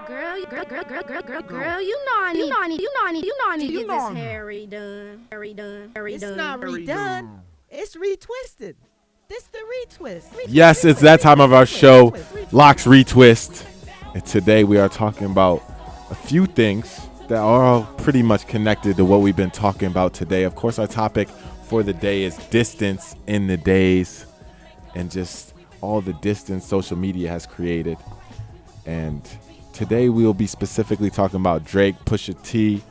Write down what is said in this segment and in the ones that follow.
Girl, you know I need to get this hair redone. It's not redone. It's retwisted. This the retwist. Yes, it's that time of our show, Locc's Retwist. And today we are talking about a few things that are all pretty much connected to what we've been talking about today. Of course, our topic for the day is distance in the days and just all the distance social media has created. And today we'll be specifically talking about Drake, Pusha T,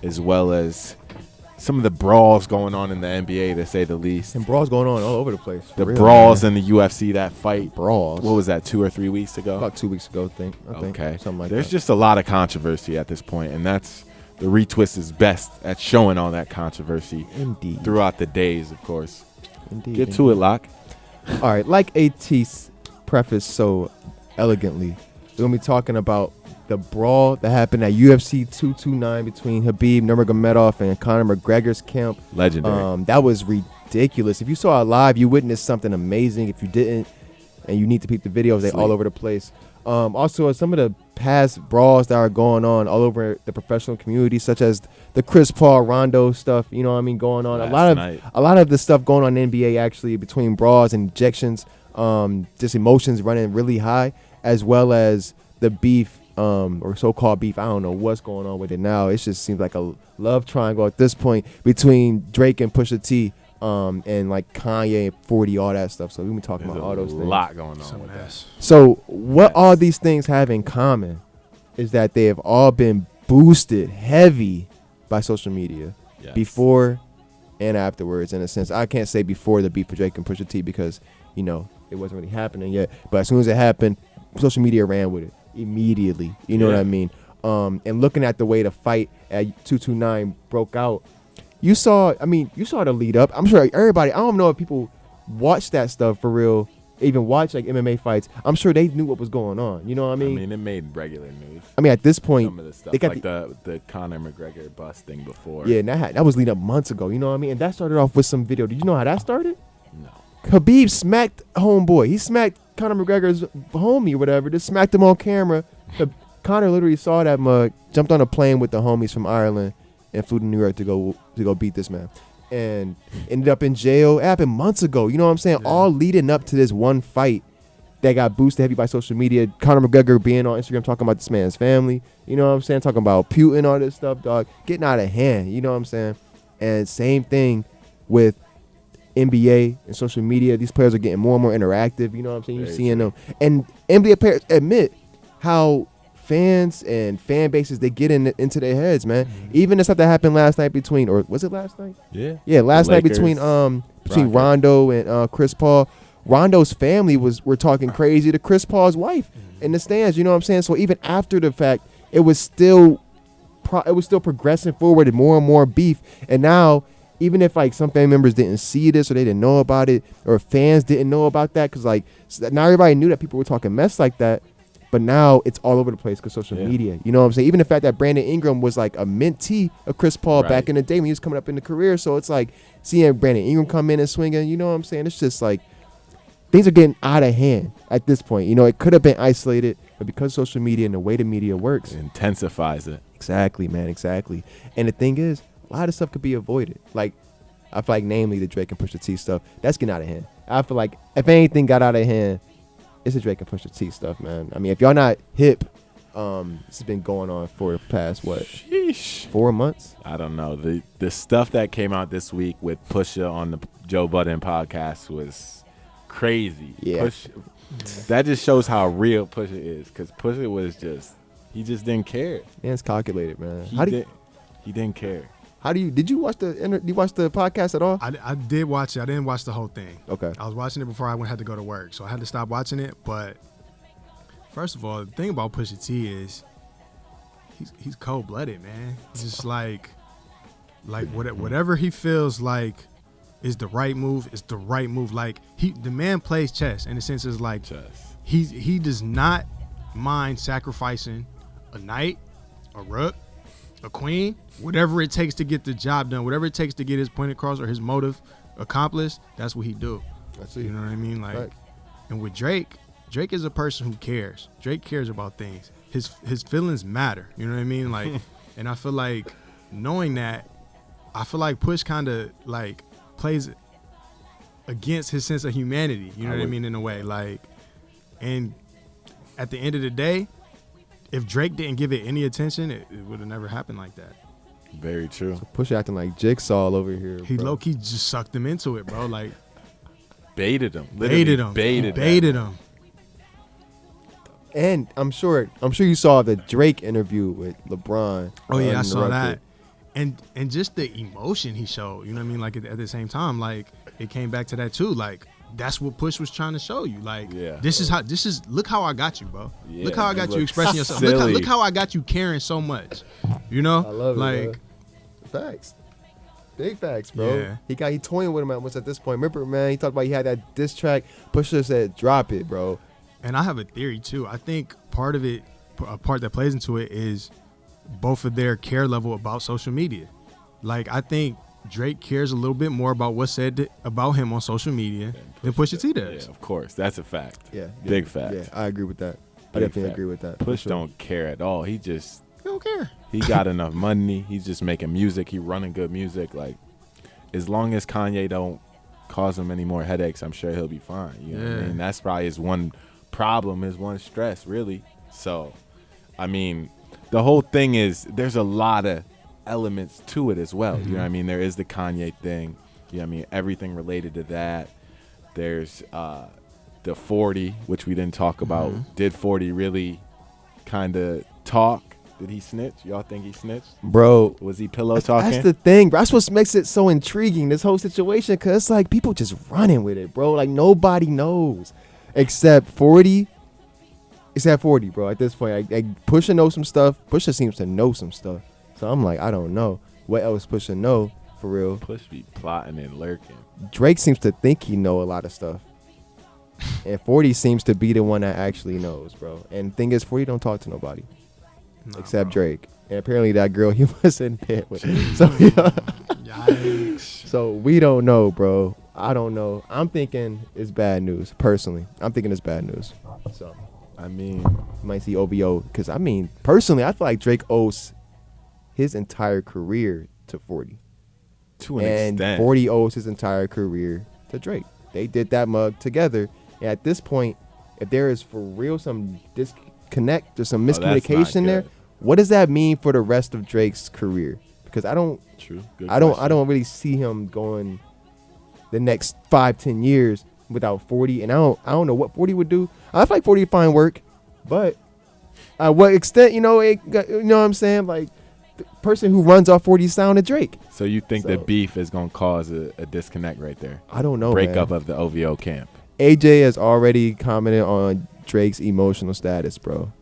as well as some of the brawls going on in the NBA, to say the least. And brawls going on all over the place. The brawls in the UFC, that fight. Brawls. What was that, 2 or 3 weeks ago? About 2 weeks ago, I think. Okay. Something like There's that. just a lot of controversy at this point, and that's the Retwist is best at showing all that controversy. Indeed. Throughout the days, of course. Indeed. Get to it, Locc. All right. Like AT's preface so elegantly, we're going to be talking about the brawl that happened at UFC 229 between Khabib Nurmagomedov and Conor McGregor's camp. Legendary. That was ridiculous. If you saw it live, you witnessed something amazing. If you didn't, and you need to peep the videos, they're all over the place. Also, some of the past brawls that are going on all over the professional community, such as the Chris Paul Rondo stuff, you know what I mean, going on. A lot of the stuff going on in the NBA actually between brawls and injections, just emotions running really high, as well as the beef. Or so-called beef. I don't know what's going on with it now. It just seems like a love triangle at this point between Drake and Pusha T, and like Kanye and 40, all that stuff. So we've been talking about all those things. A lot going on with that. So what all these things have in common is that they have all been boosted heavy by social media, before and afterwards. In a sense, I can't say before the beef for Drake and Pusha T because it wasn't really happening yet. But as soon as it happened, social media ran with it immediately. You know what I mean? And looking at the way the fight at 229 broke out, you saw the lead up. I'm sure everybody, I don't know if people watch that stuff for real, even watch like MMA fights. I'm sure they knew what was going on. You know what I mean? It made regular news. At this point, some of the stuff, they got like the Conor McGregor bust thing before. Yeah, and that was leading up months ago. You know what I mean? And that started off with some video. Did you know how that started? No. Khabib smacked homeboy. He smacked Conor McGregor's homie or whatever. Just smacked him on camera. Conor literally saw that mug, jumped on a plane with the homies from Ireland, and flew to New York to go beat this man, and ended up in jail. It happened months ago. You know what I'm saying? Yeah. All leading up to this one fight that got boosted heavy by social media. Conor McGregor being on Instagram talking about this man's family. You know what I'm saying? Talking about Putin, all this stuff, dog. Getting out of hand. You know what I'm saying? And same thing with NBA and social media. These players are getting more and more interactive. You know what I'm saying? You're seeing them. And NBA players admit how fans and fan bases, they get into their heads, man. Mm-hmm. Even the stuff that happened last night between, or was it last night? Yeah, last night between Rondo and Chris Paul. Rondo's family were talking crazy to Chris Paul's wife in the stands. You know what I'm saying? So even after the fact, it was still progressing forward and more beef. And now, even if like some family members didn't see this or they didn't know about it, or fans didn't know about that, because like now everybody knew that people were talking mess like that. But now it's all over the place because social media. You know what I'm saying? Even the fact that Brandon Ingram was like a mentee of Chris Paul back in the day when he was coming up in the career. So it's like seeing Brandon Ingram come in and swinging. You know what I'm saying? It's just like things are getting out of hand at this point. It could have been isolated, but because social media and the way the media works, it intensifies it. Exactly, man. Exactly. And the thing is, a lot of stuff could be avoided. Like, I feel like namely the Drake and Pusha T stuff. That's getting out of hand. I feel like if anything got out of hand, it's the Drake and Pusha T stuff, man. If y'all not hip, this has been going on for the past, 4 months? I don't know. The stuff that came out this week with Pusha on the Joe Budden podcast was crazy. Yeah. That just shows how real Pusha is, because Pusha was he just didn't care. Yeah, it's calculated, man. He didn't care. Did you watch the podcast at all? I did watch it. I didn't watch the whole thing. Okay. I was watching it before I had to go to work, so I had to stop watching it. But first of all, the thing about Pusha T is he's cold-blooded, man. He's just like whatever he feels like is the right move, is the right move. Like the man plays chess in the sense is like chess. He does not mind sacrificing a knight, a rook, a queen, whatever it takes to get the job done, whatever it takes to get his point across or his motive accomplished, that's what he do. I see. You know what I mean? Like, right. And with Drake Drake is a person who cares. Drake cares about things. His feelings matter. You know what I mean? Like, and I feel like knowing that, I feel like Push kind of like plays against his sense of humanity. You know what I mean? In a way, like, and at the end of the day, if Drake didn't give it any attention, it would have never happened like that. Very true. So Push acting like Jigsaw over here. He bro. low-key just sucked him into it, bro. Like, Baited him. baited him. Baited him. And I'm sure you saw the Drake interview with LeBron. Oh yeah, I saw uninterrupted. that. And just the emotion he showed, you know what I mean? Like at the same time, like it came back to that too. Like that's what Push was trying to show you. Like look how I got you, bro. Yeah, look how I got you look expressing yourself. silly. Look how I got you caring so much. You know? I love it. Like Bro. Facts. Big facts, bro. Yeah. He toying with him almost at this point. Remember, man, he talked about he had that diss track. Pusha said, drop it, bro. and I have a theory too. I think part of it, a part that plays into it is both of their care level about social media. Like I think Drake cares a little bit more about what's said about him on social media than Pusha T does. Yeah, of course. That's a fact. Yeah. Big fact. Yeah, I agree with that. I Big definitely fact. agree with that. Push for sure. don't care at all. He just He don't care. he got enough money. He's just making music. He running good music. Like as long as Kanye don't cause him any more headaches, I'm sure he'll be fine. You know what I Yeah. mean? That's probably his one problem, his one stress, really. So, I mean, the whole thing is there's a lot of elements to it as well. You know what I mean? There is the Kanye thing. You know what I mean? Everything related to that. There's the 40, which we didn't talk about. Did 40 really kind of talk? Did he snitch? Y'all think he snitched? Bro, Was he pillow talking? that's the thing, bro. That's what makes it so intriguing, this whole situation, because it's like people just running with it, bro. Like nobody knows except 40. Except 40, bro. At this point, Pusha knows some stuff. Pusha seems to know some stuff. So I'm like, I don't know what else Pusha know for real. Push be plotting and lurking. Drake seems to think he know a lot of stuff. And 40 seems to be the one that actually knows, bro. And the thing is, 40 don't talk to nobody except Drake. And apparently that girl he was in bed with. So, Yikes. so we don't know, bro. I don't know. I'm thinking it's bad news, personally. I'm thinking it's bad news. So I mean, you might see OVO. Because, I mean, personally, I feel like Drake owes his entire career to 40. to an And extent. 40 owes his entire career to Drake. They did that mug together. And at this point, if there is for real some disconnect or some that's not miscommunication there, good. what does that mean for the rest of Drake's career? Because I don't True. Good I don't question. really see him going the next 5-10 years without 40. And I don't know what 40 would do. I feel like 40 would find work, but at what extent, you know what I'm saying? Like the person who runs off 40 sound of Drake. So you think So- the beef is going to cause a disconnect right there? I don't know. Breakup man. of the OVO camp. AJ has already commented on Drake's emotional status, bro.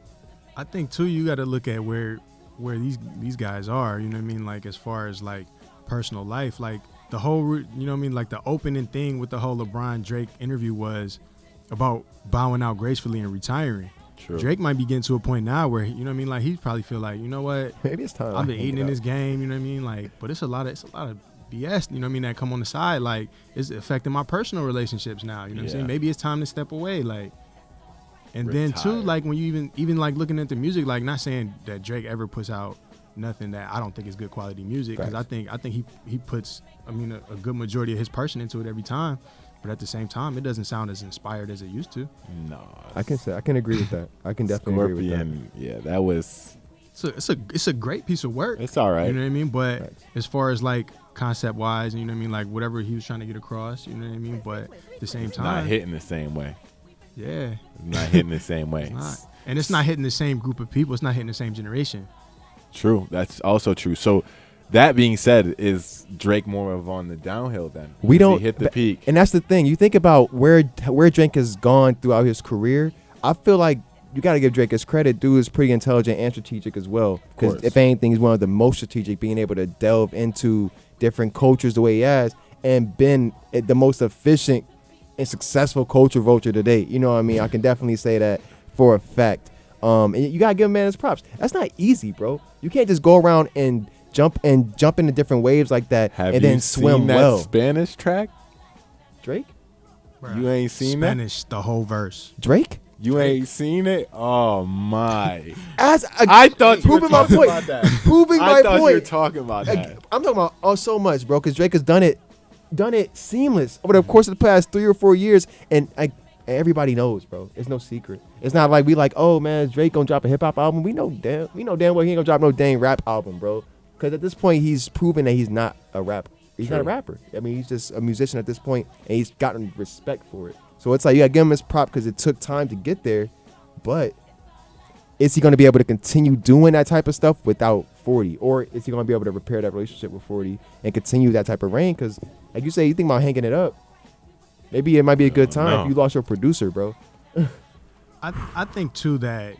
I think too, you got to look at where these guys are. You know what I mean? Like as far as like personal life, like the whole, you know what I mean? Like the opening thing with the whole LeBron Drake interview was about bowing out gracefully and retiring. True. Drake might be getting to a point now where you know what I mean? Like he probably feel like, you know what? Maybe it's time. I've been eating in this game. You know what I mean? Like, but it's a lot of BS. You know what I mean? That come on the side. Like it's affecting my personal relationships now. You know what I'm Yeah. saying? Maybe it's time to step away. Like. And then too, Retire. like when you even like looking at the music, like not saying that Drake ever puts out nothing that I don't think is good quality music, because I think he puts a good majority of his person into it every time, but at the same time it doesn't sound as inspired as it used to. No. I can agree with that. I can definitely agree with that. Scorpion. Yeah, that was. So it's a great piece of work. It's all right. You know what I mean? But Facts. as far as like concept wise, you know what I mean, like whatever he was trying to get across, you know what I mean. But at the same It's time, not hitting the same way. yeah, It's not hitting the same way. it's not. And it's not hitting the same group of people. It's not hitting the same generation. True. That's also true. So, that being said, is Drake more of on the downhill then? We Has don't he hit the peak. And that's the thing. You think about where Drake has gone throughout his career. I feel like you got to give Drake his credit. Dude is pretty intelligent and strategic as well. Because course. if anything, he's one of the most strategic, being able to delve into different cultures the way he has and been the most efficient and successful culture vulture to date. You know what I mean? I can definitely say that for a fact. And you got to give him man his props. That's not easy, bro. You can't just go around and jump into different waves like that Have and you then swim seen that well. Spanish track? Drake? You ain't seen that? Spanish the whole verse. Drake? You ain't seen it? Oh my! I thought you were proving my talking point. about that. Proving my I thought you were point. talking about that. I'm talking about so much, bro, because Drake has done it seamless over the course of the past 3 or 4 years, and everybody knows, bro. It's no secret. It's not like we like, oh man, Drake gonna drop a hip hop album. We know damn well he ain't gonna drop no dang rap album, bro. Because at this point, he's proven that he's not a rapper. He's not a rapper. I mean, he's just a musician at this point, and he's gotten respect for it. So it's like you gotta give him his prop because it took time to get there, but is he gonna be able to continue doing that type of stuff without 40, or is he gonna be able to repair that relationship with 40 and continue that type of reign? Because like you say, you think about hanging it up. Maybe it might be a good time if you lost your producer, bro. I think too that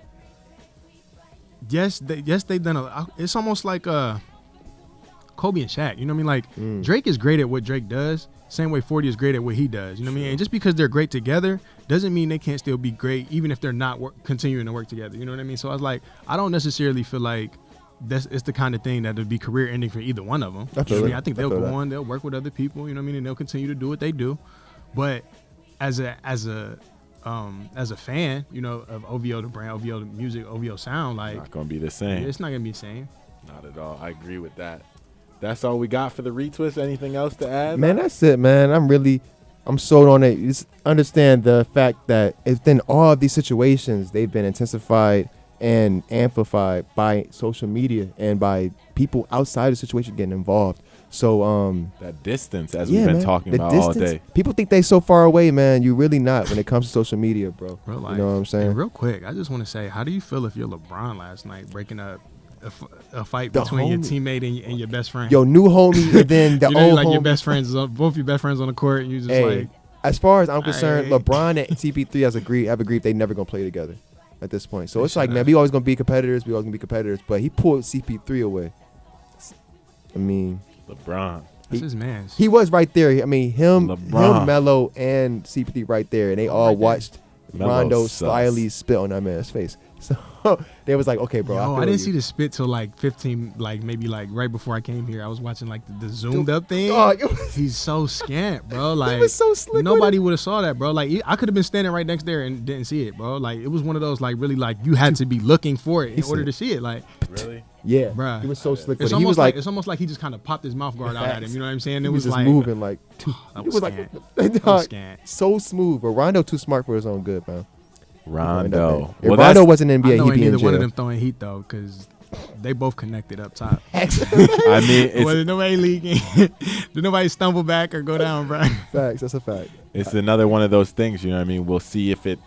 they've done it's almost like Kobe and Shaq. You know what I mean? Like Drake is great at what Drake does, same way 40 is great at what he does. You know what I mean? And just because they're great together doesn't mean they can't still be great, even if they're not continuing to work together. You know what I mean? So I was like, I don't necessarily feel like it's the kind of thing that would be career ending for either one of them. I think they'll go on, they'll work with other people. You know what I mean? And they'll continue to do what they do. But as a fan, you know, of OVO, the brand, OVO, the music, OVO sound, like Not gonna be the same. it's not gonna be the same. Not at all. I agree with that. That's all we got for the retwist. Anything else to add? Man, that's it, man. I'm sold on it. Just understand the fact that within all of these situations, they've been intensified and amplified by social media and by people outside the situation getting involved. So that distance, as we've been talking about all day. People think they so far away, man. You really not when it comes to social media, bro. Real life. You know what I'm saying? And real quick, I just want to say, how do you feel if you're LeBron last night breaking up a fight between your teammate and your best friend? Yo, new homie and then the you know, old like homie. your best friends, both your best friends on the court, and you just like. As far as I'm concerned, Hey. LeBron and CP3 have agreed they never gonna play together at this point. So it's like, man, we always gonna be competitors. But he pulled CP3 away. I mean, LeBron. That's his man. he was right there. I mean, him, LeBron. Melo, and CP3 right there, and they all right there. watched Melo Rondo sucks. slyly spit on that man's face. So they was like, okay, bro. Yo, I didn't see the spit till like 15, like maybe like right before I came here. I was watching like the zoomed up thing. Dog, it was- He's so scant, bro. Like was so slick with nobody it. would have saw that, bro. Like I could have been standing right next there and didn't see it, bro. Like it was one of those like really like you had to be looking for it in order to see it. Like Really? Yeah, Bruh. he was so slick with it's it. He almost was like like, it's almost like he just kind of popped his mouth guard out at him. You know what I'm saying? he It was was just like moving like, that it was was like, scant. That was dog, scant. so smooth. But Rondo too smart for his own good, man. Rondo. If Rondo wasn't in I NBA, know he'd ain't be in neither one of jail. them throwing heat though, because they both connected up top. I mean, Whether it's, nobody leaking, did nobody stumble back or go down, bro? Facts, that's a fact. it's another one of those things. You know what I mean? We'll see if it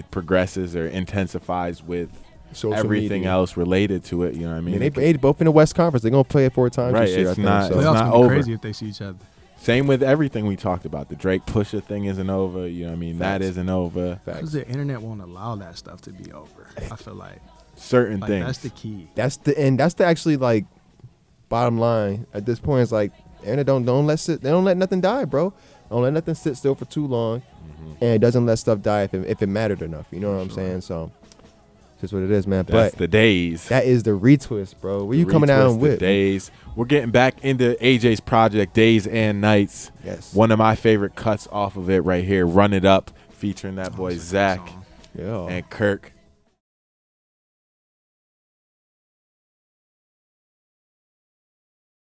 progresses or intensifies with Social everything media. else related to it. You know what I I mean? mean, they both in the West Conference. They're gonna play it 4 times Right, this year. it's I think, not- so. it's Playoffs not gonna be over. crazy if they see each other. Same with everything we talked about. The Drake Pusha thing isn't over. You know what I mean? That Facts. isn't over. Facts. Because the internet won't allow that stuff to be over. I feel like Certain things. that's the key. That's the actually like bottom line at this point. Is like, and they don't let nothing die, bro. Don't let nothing sit still for too long, and it doesn't let stuff die if it mattered enough. You know what I'm saying? So, that's what it is, man. That's But the Daze. that is the retwist, bro. Where you coming down with? Daze. We're getting back into AJ's project, Daze and Knightz. Yes. One of my favorite cuts off of it right here. Run It Up, featuring that boy That's a good Zach song. Yeah. and Kirk.